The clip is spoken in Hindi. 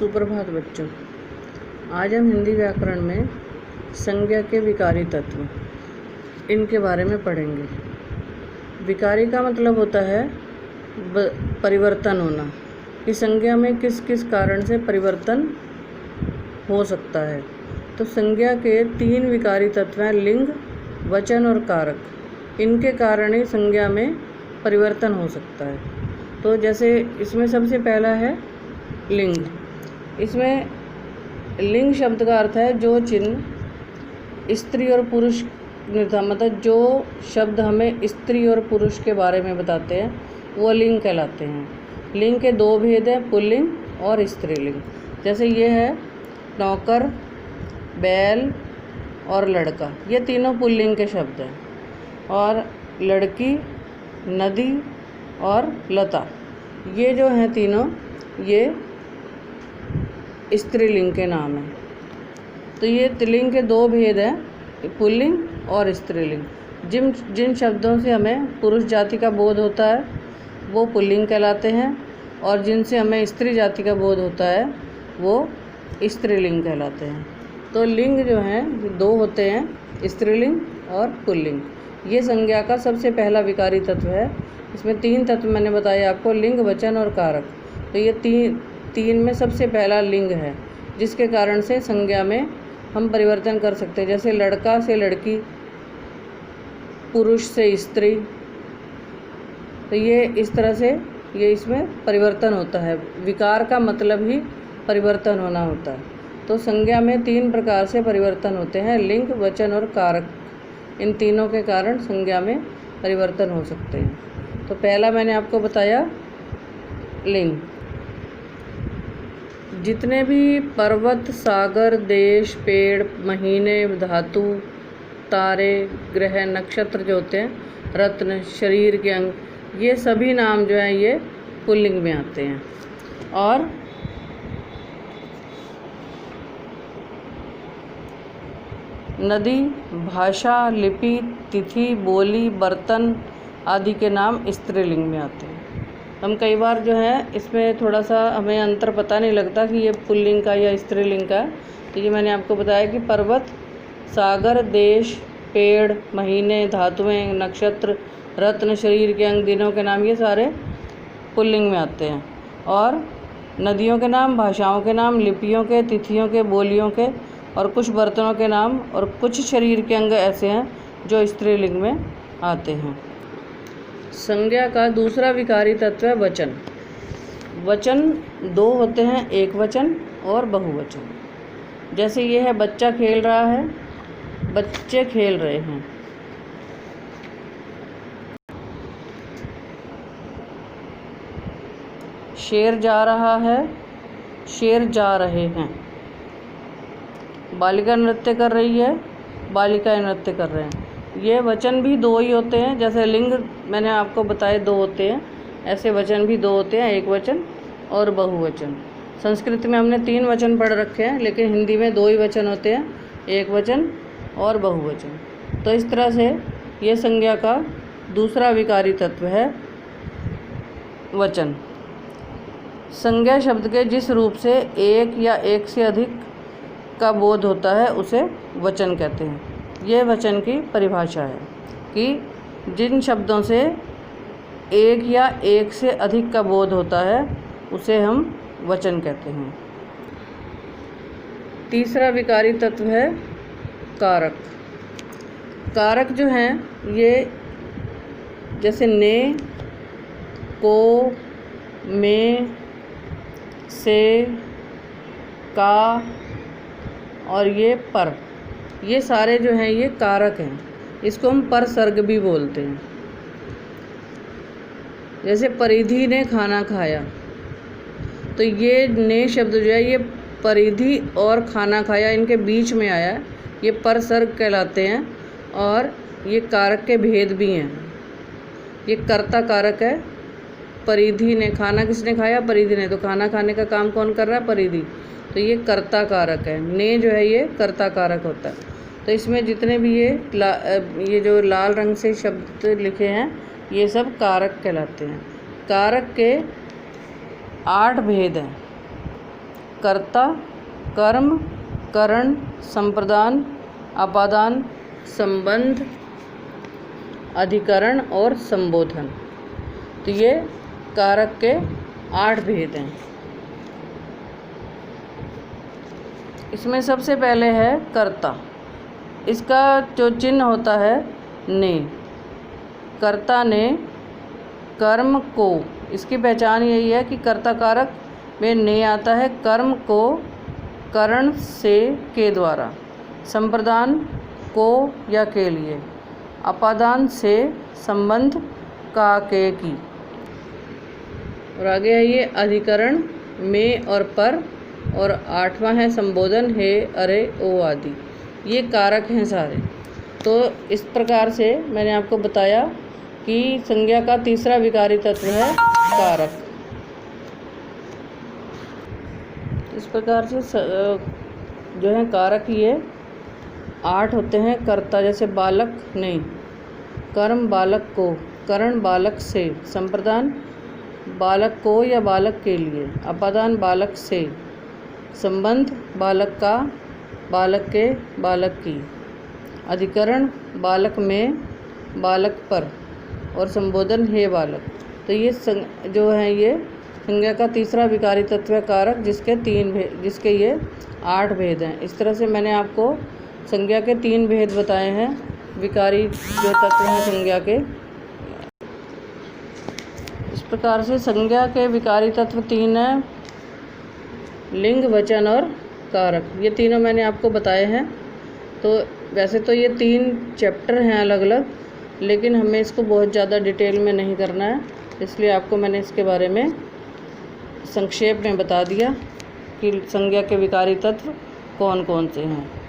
सुप्रभात बच्चों। आज हम हिंदी व्याकरण में संज्ञा के विकारी तत्व इनके बारे में पढ़ेंगे। विकारी का मतलब होता है परिवर्तन होना, कि संज्ञा में किस किस कारण से परिवर्तन हो सकता है। तो संज्ञा के 3 विकारी तत्व हैं, लिंग, वचन और कारक। इनके कारण ही संज्ञा में परिवर्तन हो सकता है। तो जैसे इसमें सबसे पहला है लिंग। इसमें लिंग शब्द का अर्थ है जो चिन्ह स्त्री और पुरुष मतलब जो शब्द हमें स्त्री और पुरुष के बारे में बताते हैं वो लिंग कहलाते हैं। लिंग के 2 भेद हैं, पुल्लिंग और स्त्रीलिंग। जैसे ये है नौकर, बैल और लड़का, ये तीनों पुल्लिंग के शब्द हैं। और लड़की, नदी और लता, ये जो हैं तीनों ये स्त्रीलिंग के नाम हैं। तो ये लिंग के 2 भेद हैं, पुल्लिंग और स्त्रीलिंग। जिन शब्दों से हमें पुरुष जाति का बोध होता है वो पुल्लिंग कहलाते हैं, और जिनसे हमें स्त्री जाति का बोध होता है वो स्त्रीलिंग कहलाते हैं। तो लिंग जो हैं 2 होते हैं, स्त्रीलिंग और पुल्लिंग। ये संज्ञा का सबसे पहला विकारी तत्व है। इसमें 3 तत्व मैंने बताए आपको, लिंग, वचन और कारक। तो ये तीन में सबसे पहला लिंग है, जिसके कारण से संज्ञा में हम परिवर्तन कर सकते हैं। जैसे लड़का से लड़की, पुरुष से स्त्री। तो ये इस तरह से ये इसमें परिवर्तन होता है। विकार का मतलब ही परिवर्तन होना होता है। तो संज्ञा में 3 प्रकार से परिवर्तन होते हैं, लिंग, वचन और कारक। इन तीनों के कारण संज्ञा में परिवर्तन हो सकते हैं। तो पहला मैंने आपको बताया लिंग। जितने भी पर्वत, सागर, देश, पेड़, महीने, धातु, तारे, ग्रह, नक्षत्र जो होते हैं, रत्न, शरीर के अंग, ये सभी नाम जो हैं ये पुल्लिंग में आते हैं। और नदी, भाषा, लिपि, तिथि, बोली, बर्तन आदि के नाम स्त्रीलिंग में आते हैं। हम कई बार जो है इसमें थोड़ा सा हमें अंतर पता नहीं लगता कि ये पुल्लिंग का या स्त्रीलिंग का। तो ये मैंने आपको बताया कि पर्वत, सागर, देश, पेड़, महीने, धातुएं, नक्षत्र, रत्न, शरीर के अंग, दिनों के नाम, ये सारे पुल्लिंग में आते हैं। और नदियों के नाम, भाषाओं के नाम, लिपियों के, तिथियों के, बोलियों के, और कुछ बर्तनों के नाम और कुछ शरीर के अंग ऐसे हैं जो स्त्रीलिंग में आते हैं। संज्ञा का दूसरा विकारी तत्व है वचन। वचन 2 होते हैं, एक वचन और बहुवचन। जैसे ये है बच्चा खेल रहा है, बच्चे खेल रहे हैं। शेर जा रहा है, शेर जा रहे हैं। बालिका नृत्य कर रही है, बालिकाएं नृत्य कर रहे हैं। ये वचन भी 2 ही होते हैं। जैसे लिंग मैंने आपको बताए 2 होते हैं, ऐसे वचन भी 2 होते हैं, एक वचन और बहुवचन। संस्कृत में हमने 3 वचन पढ़ रखे हैं, लेकिन हिंदी में 2 ही वचन होते हैं, एक वचन और बहुवचन। तो इस तरह से ये संज्ञा का दूसरा विकारी तत्व है वचन। संज्ञा शब्द के जिस रूप से एक या एक से अधिक का बोध होता है उसे वचन कहते हैं। ये वचन की परिभाषा है कि जिन शब्दों से एक या एक से अधिक का बोध होता है उसे हम वचन कहते हैं। तीसरा विकारी तत्व है कारक। कारक जो हैं ये जैसे ने, को, में, से, का और ये पर, ये सारे जो हैं ये कारक हैं। इसको हम परसर्ग भी बोलते हैं। जैसे परिधि ने खाना खाया, तो ये ने शब्द जो है ये परिधि और खाना खाया इनके बीच में आया है, ये परसर्ग कहलाते हैं। और ये कारक के भेद भी हैं। ये कर्ता कारक है। परिधि ने, खाना किसने खाया? परिधि ने। तो खाना खाने का काम कौन कर रहा है? परिधि। तो ये कर्ता कारक है। ने जो है ये कर्ता कारक होता है। तो इसमें जितने भी ये जो लाल रंग से शब्द लिखे हैं ये सब कारक कहलाते हैं। कारक के 8 भेद हैं। कर्ता, कर्म, करण, संप्रदान, अपादान, संबंध, अधिकरण और संबोधन। तो ये कारक के 8 भेद हैं। इसमें सबसे पहले है कर्ता। इसका जो चिन्ह होता है ने। कर्ता ने कर्म को, इसकी पहचान यही है कि कर्ता कारक में ने आता है कर्म को करण से के द्वारा, संप्रदान को या के लिए, अपादान से संबंध का के की, और आगे है ये अधिकरण में और पर, और 8वां है संबोधन हे, अरे, ओ आदि। ये कारक हैं सारे। तो इस प्रकार से मैंने आपको बताया कि संज्ञा का तीसरा विकारी तत्व है कारक। इस प्रकार से जो है कारक ये 8 होते हैं। कर्ता जैसे बालक ने, कर्म बालक को, करण बालक से, संप्रदान बालक को या बालक के लिए, अपादान बालक से, संबंध बालक का, बालक के, बालक की, अधिकरण बालक में, बालक पर, और संबोधन हे बालक। तो ये जो है ये संज्ञा का तीसरा विकारी तत्व है कारक, जिसके ये 8 भेद हैं। इस तरह से मैंने आपको संज्ञा के 3 भेद बताए हैं, विकारी जो तत्व हैं संज्ञा के। इस प्रकार से संज्ञा के विकारी तत्व 3 हैं, लिंग, वचन और कारक। ये तीनों मैंने आपको बताए हैं। तो वैसे तो ये 3 चैप्टर हैं अलग अलग, लेकिन हमें इसको बहुत ज़्यादा डिटेल में नहीं करना है, इसलिए आपको मैंने इसके बारे में संक्षेप में बता दिया कि संज्ञा के विकारी तत्व कौन कौन से हैं।